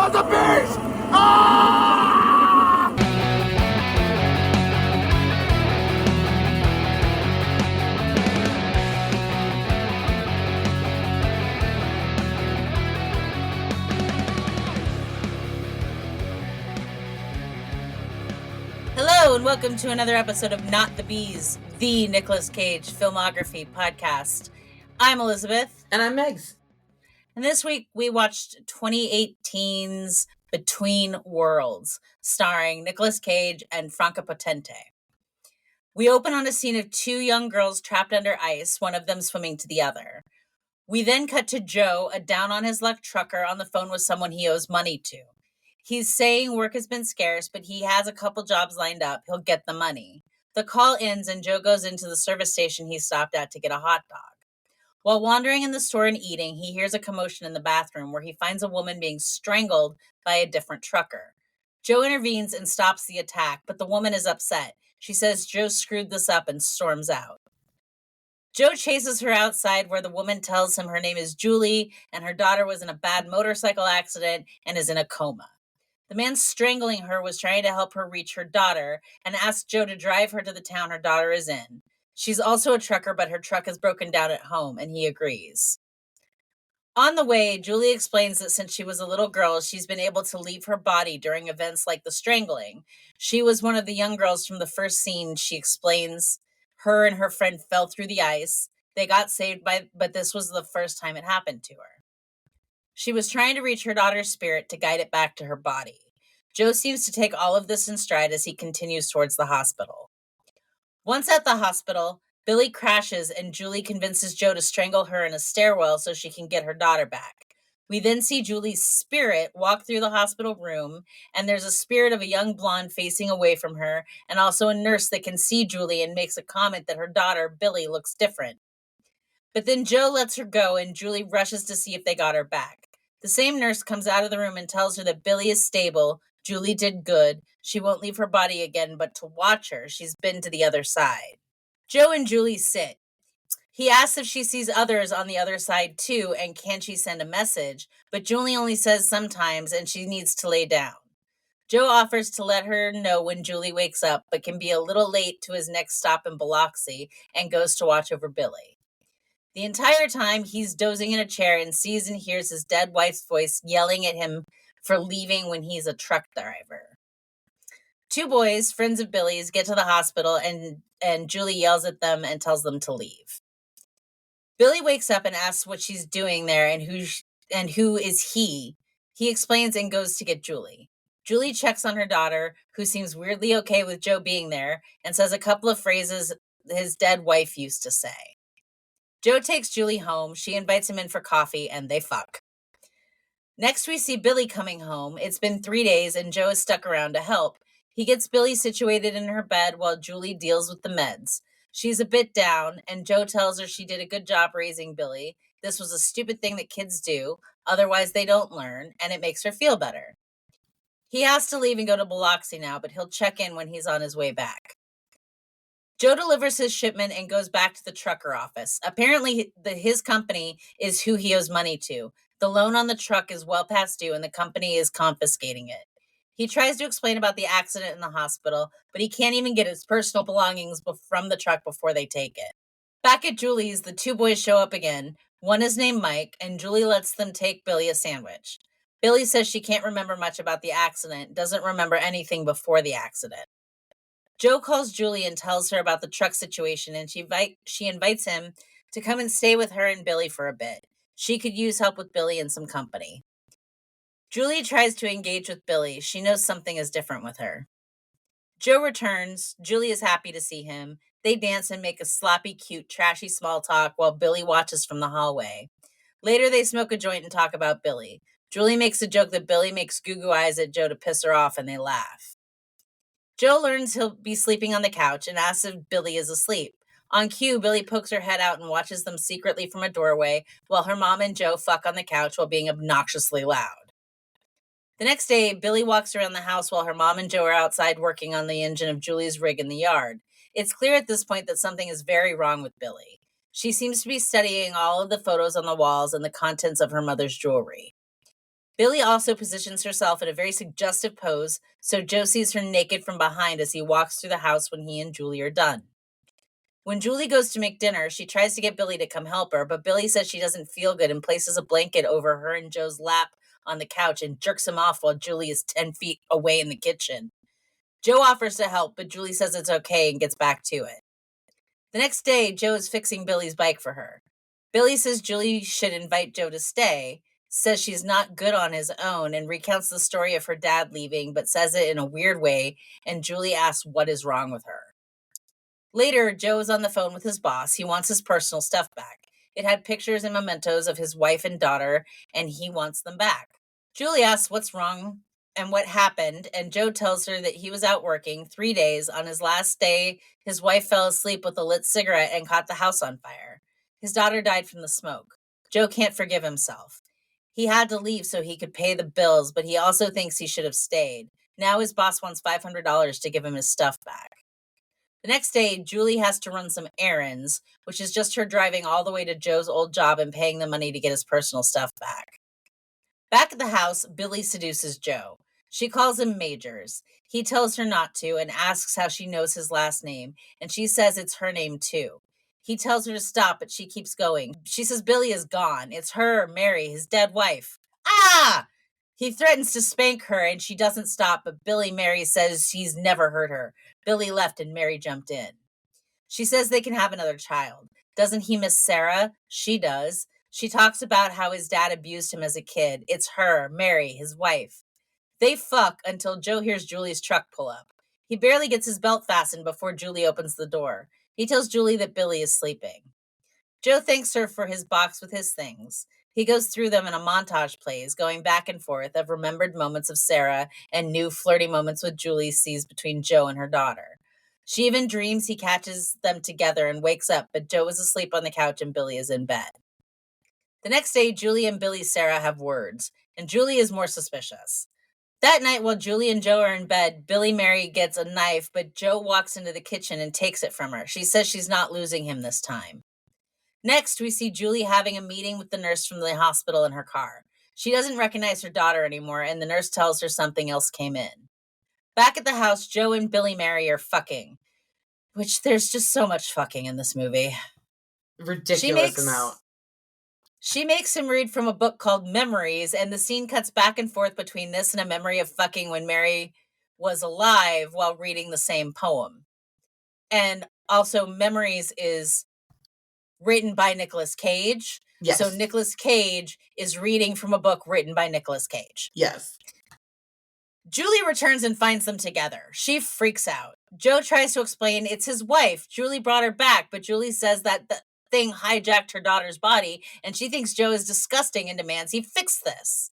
was a beast! Ah! Hello, and welcome to another episode of Not the Bees, the Nicolas Cage filmography podcast. I'm Elizabeth. And I'm Megs. And this week we watched 2018's Between Worlds, starring Nicolas Cage and Franca Potente. We open on a scene of two young girls trapped under ice, one of them swimming to the other. We then cut to Joe, a down-on-his-luck trucker, on the phone with someone he owes money to. He's saying work has been scarce, but he has a couple jobs lined up. He'll get the money. The call ends and Joe goes into the service station he stopped at to get a hot dog. While wandering in the store and eating, he hears a commotion in the bathroom where he finds a woman being strangled by a different trucker. Joe intervenes and stops the attack, but the woman is upset. She says Joe screwed this up and storms out. Joe chases her outside where the woman tells him her name is Julie and her daughter was in a bad motorcycle accident and is in a coma. The man strangling her was trying to help her reach her daughter and asked Joe to drive her to the town her daughter is in. She's also a trucker, but her truck is broken down at home, and he agrees. On the way, Julie explains that since she was a little girl, she's been able to leave her body during events like the strangling. She was one of the young girls from the first scene. She explains her and her friend fell through the ice. They got saved, but this was the first time it happened to her. She was trying to reach her daughter's spirit to guide it back to her body. Joe seems to take all of this in stride as he continues towards the hospital. Once at the hospital, Billy crashes and Julie convinces Joe to strangle her in a stairwell so she can get her daughter back. We then see Julie's spirit walk through the hospital room, and there's a spirit of a young blonde facing away from her, and also a nurse that can see Julie and makes a comment that her daughter, Billy, looks different. But then Joe lets her go, and Julie rushes to see if they got her back. The same nurse comes out of the room and tells her that Billy is stable. Julie did good. She won't leave her body again, but to watch her, she's been to the other side. Joe and Julie sit. He asks if she sees others on the other side too, and can she send a message, but Julie only says sometimes, and she needs to lay down. Joe offers to let her know when Julie wakes up, but can be a little late to his next stop in Biloxi, and goes to watch over Billy. The entire time, he's dozing in a chair and sees and hears his dead wife's voice yelling at him for leaving when he's a truck driver. Two boys, friends of Billy's, get to the hospital and Julie yells at them and tells them to leave. Billy wakes up and asks what she's doing there and who is he. He explains and goes to get Julie. Julie checks on her daughter, who seems weirdly okay with Joe being there, and says a couple of phrases his dead wife used to say. Joe takes Julie home. She invites him in for coffee, and they fuck. Next, we see Billy coming home. It's been 3 days, and Joe is stuck around to help. He gets Billy situated in her bed while Julie deals with the meds. She's a bit down, and Joe tells her she did a good job raising Billy. This was a stupid thing that kids do, otherwise they don't learn, and it makes her feel better. He has to leave and go to Biloxi now, but he'll check in when he's on his way back. Joe delivers his shipment and goes back to the trucker office. Apparently, his company is who he owes money to. The loan on the truck is well past due, and the company is confiscating it. He tries to explain about the accident in the hospital, but he can't even get his personal belongings from the truck before they take it. Back at Julie's, the two boys show up again. One is named Mike, and Julie lets them take Billy a sandwich. Billy says she can't remember much about the accident, doesn't remember anything before the accident. Joe calls Julie and tells her about the truck situation, and she invites him to come and stay with her and Billy for a bit. She could use help with Billy and some company. Julie tries to engage with Billy. She knows something is different with her. Joe returns. Julie is happy to see him. They dance and make a sloppy, cute, trashy small talk while Billy watches from the hallway. Later, they smoke a joint and talk about Billy. Julie makes a joke that Billy makes goo-goo eyes at Joe to piss her off, and they laugh. Joe learns he'll be sleeping on the couch and asks if Billy is asleep. On cue, Billy pokes her head out and watches them secretly from a doorway while her mom and Joe fuck on the couch while being obnoxiously loud. The next day, Billy walks around the house while her mom and Joe are outside working on the engine of Julie's rig in the yard. It's clear at this point that something is very wrong with Billy. She seems to be studying all of the photos on the walls and the contents of her mother's jewelry. Billy also positions herself in a very suggestive pose, so Joe sees her naked from behind as he walks through the house when he and Julie are done. When Julie goes to make dinner, she tries to get Billy to come help her, but Billy says she doesn't feel good and places a blanket over her and Joe's lap on the couch and jerks him off while Julie is 10 feet away in the kitchen. Joe offers to help, but Julie says it's okay and gets back to it. The next day, Joe is fixing Billy's bike for her. Billy says Julie should invite Joe to stay, says she's not good on his own, and recounts the story of her dad leaving, but says it in a weird way, and Julie asks what is wrong with her. Later, Joe is on the phone with his boss. He wants his personal stuff back. It had pictures and mementos of his wife and daughter, and he wants them back. Julie asks what's wrong and what happened, and Joe tells her that he was out working 3 days. On his last day, his wife fell asleep with a lit cigarette and caught the house on fire. His daughter died from the smoke. Joe can't forgive himself. He had to leave so he could pay the bills, but he also thinks he should have stayed. Now his boss wants $500 to give him his stuff back. The next day, Julie has to run some errands, which is just her driving all the way to Joe's old job and paying the money to get his personal stuff back. Back at the house, Billy seduces Joe. She calls him Majors. He tells her not to and asks how she knows his last name, and she says it's her name too. He tells her to stop, but she keeps going. She says Billy is gone. It's her, Mary, his dead wife. Ah! He threatens to spank her, and she doesn't stop, but Mary says he's never hurt her. Billy left, and Mary jumped in. She says they can have another child. Doesn't he miss Sarah? She does. She talks about how his dad abused him as a kid. It's her, Mary, his wife. They fuck until Joe hears Julie's truck pull up. He barely gets his belt fastened before Julie opens the door. He tells Julie that Billy is sleeping. Joe thanks her for his box with his things. He goes through them and a montage plays, going back and forth of remembered moments of Sarah and new flirty moments with Julie sees between Joe and her daughter. She even dreams he catches them together and wakes up, but Joe is asleep on the couch and Billy is in bed. The next day, Julie and Billy Sarah have words, and Julie is more suspicious. That night, while Julie and Joe are in bed, Billy Mary gets a knife, but Joe walks into the kitchen and takes it from her. She says she's not losing him this time. Next, we see Julie having a meeting with the nurse from the hospital in her car. She doesn't recognize her daughter anymore, and the nurse tells her something else came in. Back at the house, Joe and Billy Mary are fucking, which there's just so much fucking in this movie. Ridiculous amount. She makes him read from a book called Memories, and the scene cuts back and forth between this and a memory of fucking when Mary was alive while reading the same poem. And also, Memories is written by Nicolas Cage. Yes. So Nicolas Cage is reading from a book written by Nicolas Cage. Yes. Julie returns and finds them together. She freaks out. Joe tries to explain it's his wife. Julie brought her back, but Julie says that the thing hijacked her daughter's body, and she thinks Joe is disgusting and demands he fix this.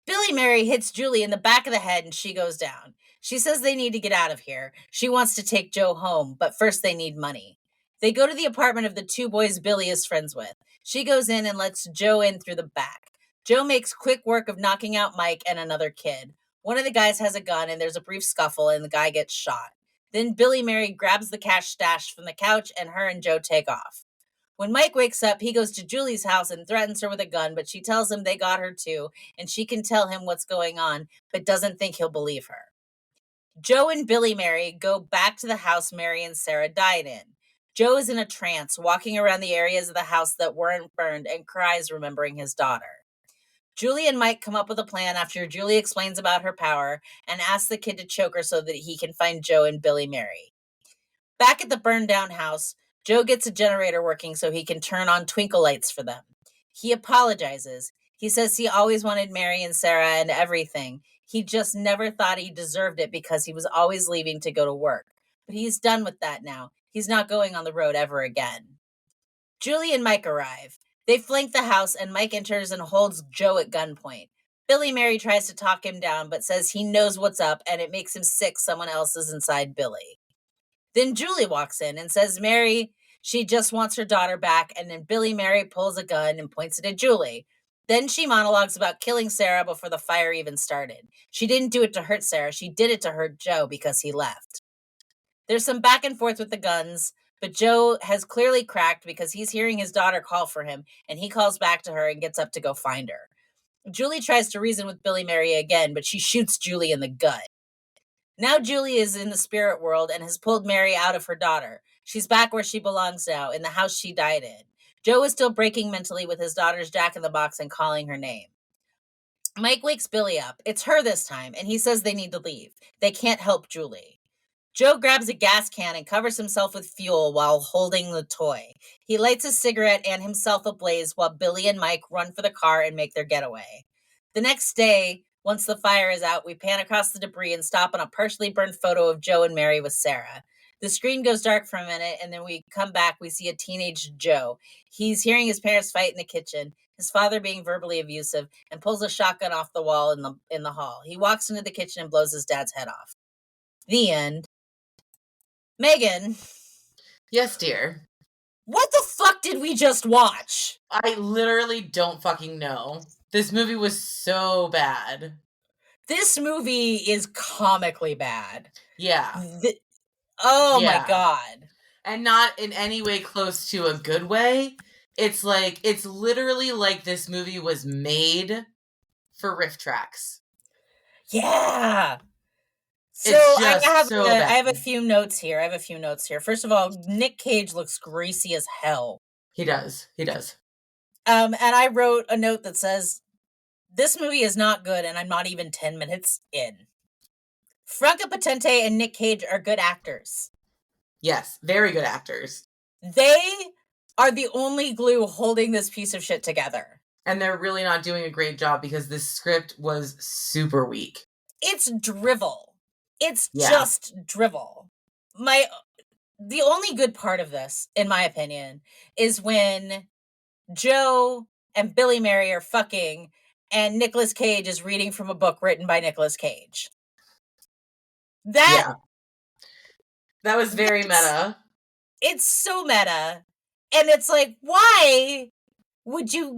Billy Mary hits Julie in the back of the head and she goes down. She says they need to get out of here. She wants to take Joe home, but first they need money. They go to the apartment of the two boys Billy is friends with. She goes in and lets Joe in through the back. Joe makes quick work of knocking out Mike and another kid. One of the guys has a gun and there's a brief scuffle and the guy gets shot. Then Billy Mary grabs the cash stash from the couch and her and Joe take off. When Mike wakes up, he goes to Julie's house and threatens her with a gun, but she tells him they got her too, and she can tell him what's going on, but doesn't think he'll believe her. Joe and Billy Mary go back to the house Mary and Sarah died in. Joe is in a trance, walking around the areas of the house that weren't burned and cries remembering his daughter. Julie and Mike come up with a plan after Julie explains about her power and asks the kid to choke her so that he can find Joe and Billy Mary. Back at the burned down house, Joe gets a generator working so he can turn on twinkle lights for them. He apologizes. He says he always wanted Mary and Sarah and everything. He just never thought he deserved it because he was always leaving to go to work. But he's done with that now. He's not going on the road ever again. Julie and Mike arrive. They flank the house and Mike enters and holds Joe at gunpoint. Billy Mary tries to talk him down but says he knows what's up and it makes him sick someone else is inside Billy. Then Julie walks in and says Mary, she just wants her daughter back, and then Billy Mary pulls a gun and points it at Julie. Then she monologues about killing Sarah before the fire even started. She didn't do it to hurt Sarah, she did it to hurt Joe because he left. There's some back and forth with the guns, but Joe has clearly cracked because he's hearing his daughter call for him, and he calls back to her and gets up to go find her. Julie tries to reason with Billy Mary again, but she shoots Julie in the gut. Now Julie is in the spirit world and has pulled Mary out of her daughter. She's back where she belongs now, in the house she died in. Joe is still breaking mentally with his daughter's jack-in-the-box and calling her name. Mike wakes Billy up. It's her this time, and he says they need to leave. They can't help Julie. Joe grabs a gas can and covers himself with fuel while holding the toy. He lights a cigarette and himself ablaze while Billy and Mike run for the car and make their getaway. The next day, once the fire is out, we pan across the debris and stop on a partially burned photo of Joe and Mary with Sarah. The screen goes dark for a minute, and then we come back. We see a teenage Joe. He's hearing his parents fight in the kitchen, his father being verbally abusive, and pulls a shotgun off the wall in the hall. He walks into the kitchen and blows his dad's head off. The end. Megan. Yes, dear. What the fuck did we just watch? I literally don't fucking know. This movie was so bad. This movie is comically bad. Yeah. My God. And not in any way close to a good way. It's literally like this movie was made for riff tracks. Yeah. So I have a few notes here. First of all, Nick Cage looks greasy as hell. He does. And I wrote a note that says, this movie is not good, and I'm not even 10 minutes in. Franca Potente and Nick Cage are good actors. Yes, very good actors. They are the only glue holding this piece of shit together. And they're really not doing a great job because this script was super weak. It's drivel. It's just drivel. The only good part of this, in my opinion, is when Joe and Billy Mary are fucking and Nicolas Cage is reading from a book written by Nicolas Cage. That was very meta. It's so meta. And it's like, why would you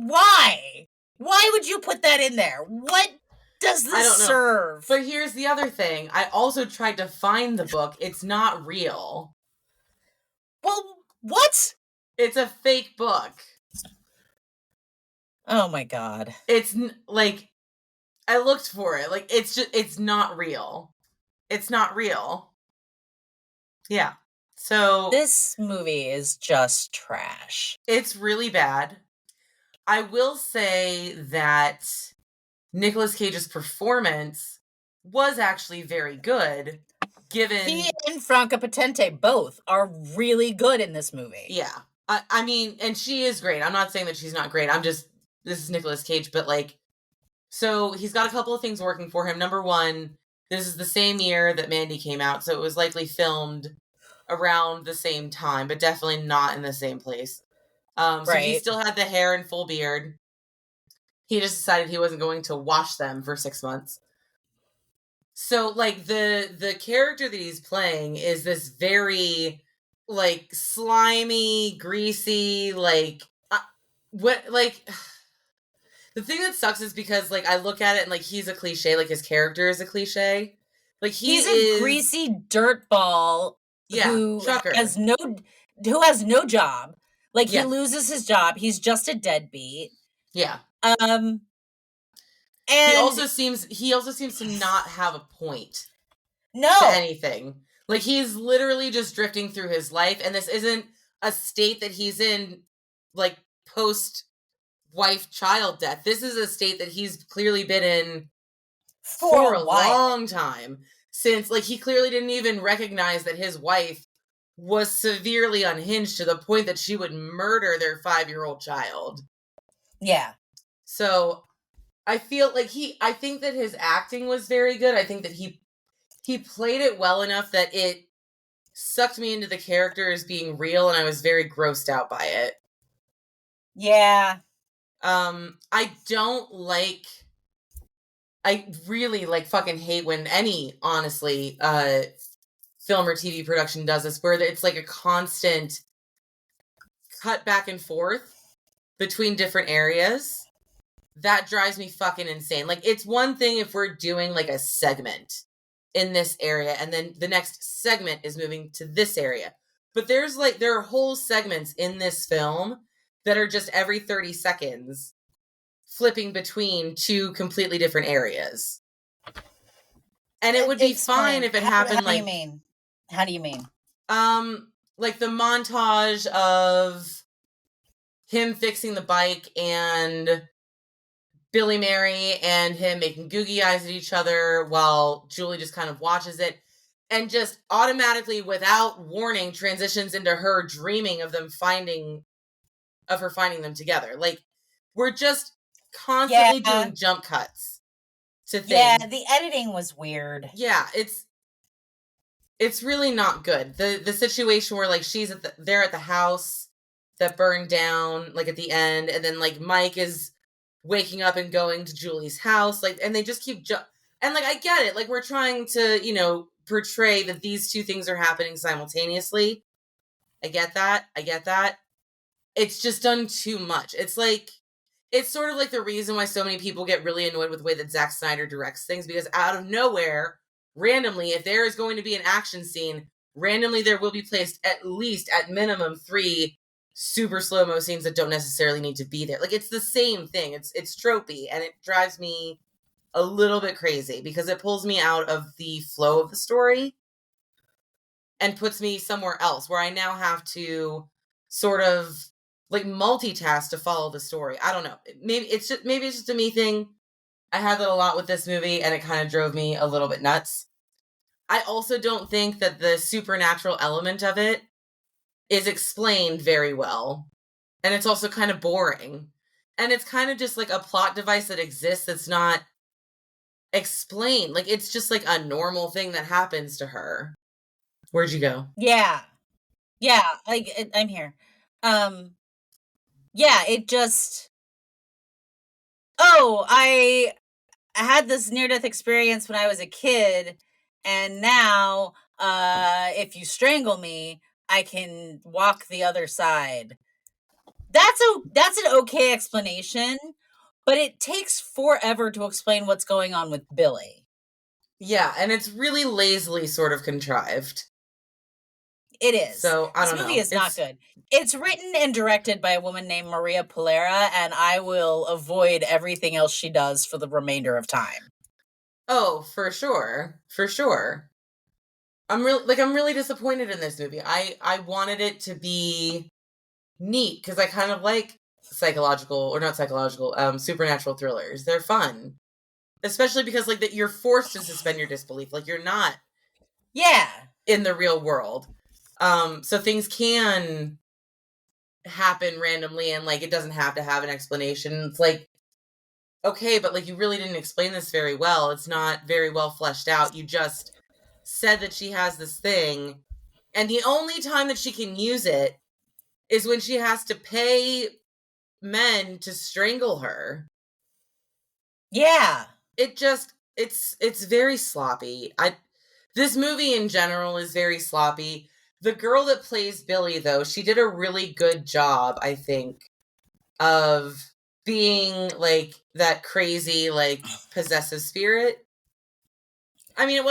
put that in there? What does this serve? But here's the other thing. I also tried to find the book. It's not real. Well, what? It's a fake book. Oh my God. It's like, I looked for it. Like, it's not real. It's not real. Yeah. So this movie is just trash. It's really bad. I will say that Nicolas Cage's performance was actually very good, given he and Franca Potente both are really good in this movie. Yeah. I mean, and she is great. I'm not saying that she's not great. This is Nicolas Cage, but so he's got a couple of things working for him. Number one, this is the same year that Mandy came out, so it was likely filmed around the same time, but definitely not in the same place. So he still had the hair and full beard. He just decided he wasn't going to wash them for 6 months. So, the character that he's playing is this very, slimy, greasy, the thing that sucks is because, I look at it and, he's a cliche, his character is a cliche. He's a greasy dirtball who has no job. He loses his job. He's just a deadbeat. Yeah. And he also seems to not have a point. No. To anything. He's literally just drifting through his life, and this isn't a state that he's in, post wife-child death. This is a state that he's clearly been in for a long time. Since, he clearly didn't even recognize that his wife was severely unhinged to the point that she would murder their 5-year-old child. Yeah. So, I feel I think that his acting was very good. I think that he played it well enough that it sucked me into the character as being real, and I was very grossed out by it. Yeah. I really fucking hate when any, honestly, film or TV production does this, where it's a constant cut back and forth between different areas. That drives me fucking insane. It's one thing if we're doing a segment in this area and then the next segment is moving to this area. But there are whole segments in this film that are just every 30 seconds flipping between two completely different areas. And it would be fine if it happened How do you mean? How do you mean? Like the montage of him fixing the bike and Billy Mary and him making googie eyes at each other while Julie just kind of watches it and just automatically, without warning, transitions into her dreaming of her finding them together. Like, we're just constantly doing jump cuts to things. Yeah, the editing was weird. Yeah, it's really not good. The situation where like she's they're at the house that burned down, like at the end, and then like Mike is waking up and going to Julie's house, like, and they just keep and like I get it, like we're trying to portray that these two things are happening simultaneously. I get that. It's just done too much. It's like, it's sort of like the reason why so many people get really annoyed with the way that Zack Snyder directs things, because out of nowhere, randomly, if there is going to be an action scene, randomly there will be placed at least, at minimum, 3 super slow-mo scenes that don't necessarily need to be there. Like, it's the same thing. It's tropey, and it drives me a little bit crazy because it pulls me out of the flow of the story and puts me somewhere else where I now have to sort of like multitask to follow the story. I don't know. Maybe it's just a me thing. I had that a lot with this movie, and it kind of drove me a little bit nuts. I also don't think that the supernatural element of it is explained very well. And it's also kind of boring. And it's kind of just like a plot device that exists that's not explained. Like, it's just like a normal thing that happens to her. Where'd you go? Yeah, I'm here. Yeah, it just... Oh, I had this near-death experience when I was a kid, and now, if you strangle me, I can walk the other side. That's an okay explanation, but it takes forever to explain what's going on with Billy. Yeah, and it's really lazily sort of contrived. It is. So, I don't know. This movie is not good. It's written and directed by a woman named Maria Polera, and I will avoid everything else she does for the remainder of time. Oh, for sure. For sure. I'm really disappointed in this movie. I wanted it to be neat because I kind of like supernatural thrillers. They're fun. Especially because like that you're forced to suspend your disbelief. Like, you're not in the real world. So things can happen randomly and like it doesn't have to have an explanation. It's like, okay, but like you really didn't explain this very well. It's not very well fleshed out. You just said that she has this thing, and the only time that she can use it is when she has to pay men to strangle her. Yeah. It's very sloppy. This movie in general is very sloppy. The girl that plays Billy, though, she did a really good job, I think, of being like that crazy, like, possessive spirit. I mean,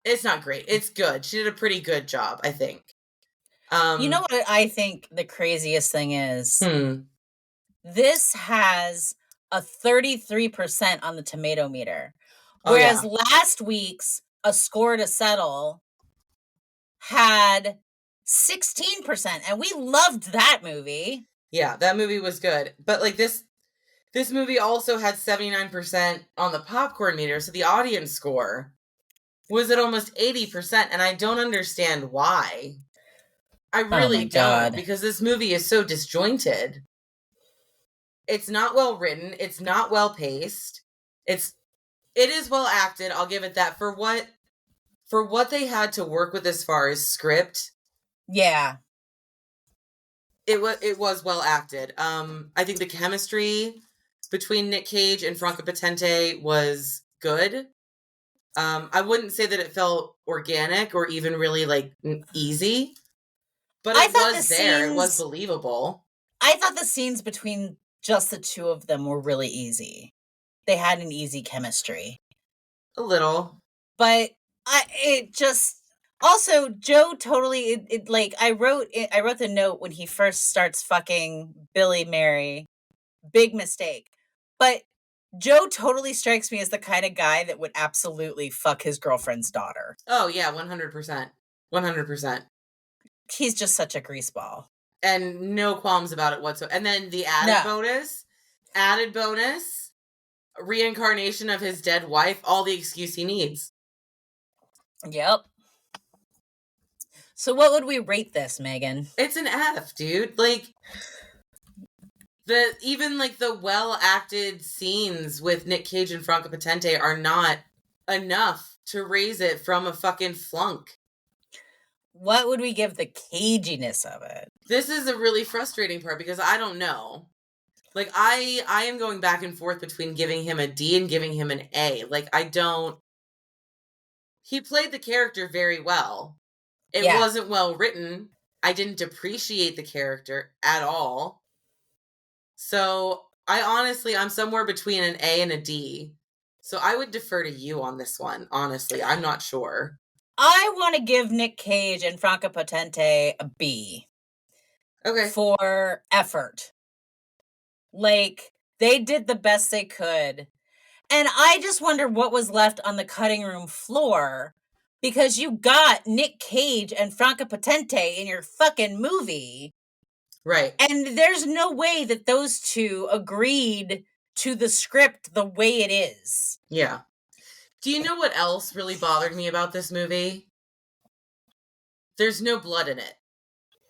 it's not great. It's good. She did a pretty good job, I think. You know what I think the craziest thing is? This has a 33% on the tomato meter. Whereas last week's A Score to Settle had 16%, and we loved that movie. Yeah, that movie was good. But like this movie also had 79% on the popcorn meter, so the audience score was at almost 80%, and I don't understand why. I really don't, because this movie is so disjointed. It's not well written, it's not well paced. It is well acted, I'll give it that. For what they had to work with as far as script. Yeah. It was well acted. I think the chemistry between Nick Cage and Franca Potente was good. I wouldn't say that it felt organic or even really like easy, but it was there. It was believable. I thought the scenes between just the two of them were really easy. They had an easy chemistry. A little. But it just... Also, Joe totally... I wrote the note when he first starts fucking Billy Mary. Big mistake. But Joe totally strikes me as the kind of guy that would absolutely fuck his girlfriend's daughter. Oh, yeah, 100%. 100%. He's just such a greaseball. And no qualms about it whatsoever. And then the added bonus, reincarnation of his dead wife, all the excuse he needs. Yep. So what would we rate this, Megan? It's an F, dude. Like, even the well-acted scenes with Nick Cage and Franca Potente are not enough to raise it from a fucking flunk. What would we give the caginess of it? This is a really frustrating part because I don't know. Like, I am going back and forth between giving him a D and giving him an A. Like, I don't... He played the character very well. It wasn't well written. I didn't appreciate the character at all. So, I'm somewhere between an A and a D. So, I would defer to you on this one, honestly. I'm not sure. I want to give Nick Cage and Franca Potente a B. Okay. For effort. Like, they did the best they could. And I just wonder what was left on the cutting room floor, because you got Nick Cage and Franca Potente in your fucking movie. Right. And there's no way that those two agreed to the script the way it is. Yeah. Do you know what else really bothered me about this movie? There's no blood in it.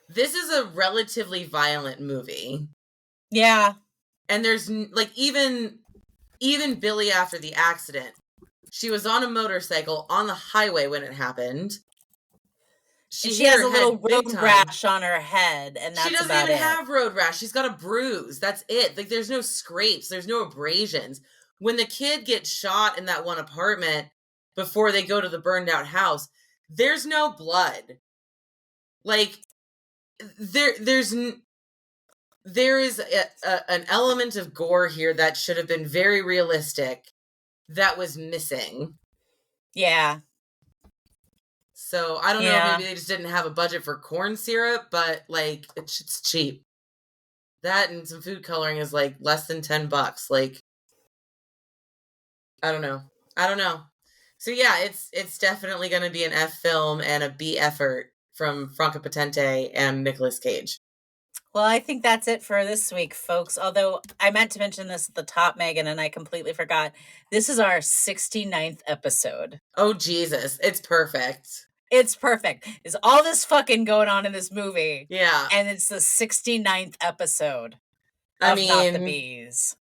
This is a relatively violent movie. Yeah. And there's, even Billy after the accident, she was on a motorcycle on the highway when it happened. She has a little road rash on her head, and that's about it. She doesn't even have road rash. She's got a bruise. That's it. Like, there's no scrapes. There's no abrasions. When the kid gets shot in that one apartment before they go to the burned out house, there's no blood. Like, there is an element of gore here that should have been very realistic that was missing. Yeah. So, I don't know, maybe they just didn't have a budget for corn syrup, but, it's cheap. That and some food coloring is, less than $10. Like, I don't know. So, yeah, it's definitely going to be an F film and a B effort from Franca Potente and Nicolas Cage. Well, I think that's it for this week, folks. Although I meant to mention this at the top, Megan, and I completely forgot. This is our 69th episode. Oh, Jesus. It's perfect. It's perfect. There's all this fucking going on in this movie. Yeah. And it's the 69th episode of Not the Bees.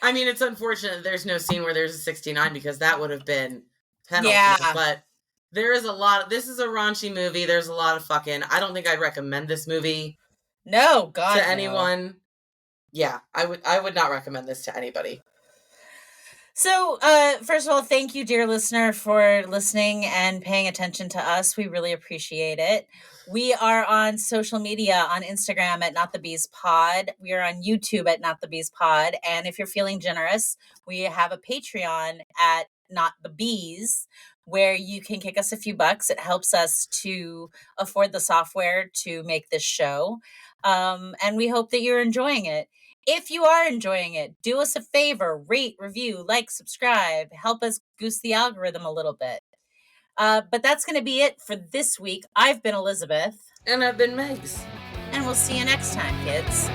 I mean, it's unfortunate there's no scene where there's a 69 because that would have been penalty. Yeah. But there is this is a raunchy movie. There's a lot of fucking, I don't think I'd recommend this movie. No, God, to anyone. Yeah, I would not recommend this to anybody. So, first of all, thank you, dear listener, for listening and paying attention to us. We really appreciate it. We are on social media, on Instagram at Not the Bees Pod. We are on YouTube at Not the Bees Pod. And if you're feeling generous, we have a Patreon at Not the Bees, where you can kick us a few bucks. It helps us to afford the software to make this show. And we hope that you're enjoying it. If you are enjoying it, do us a favor, rate, review, subscribe, help us goose the algorithm a little bit. But that's going to be it for this week. I've been Elizabeth. And I've been Megs. And we'll see you next time, kids.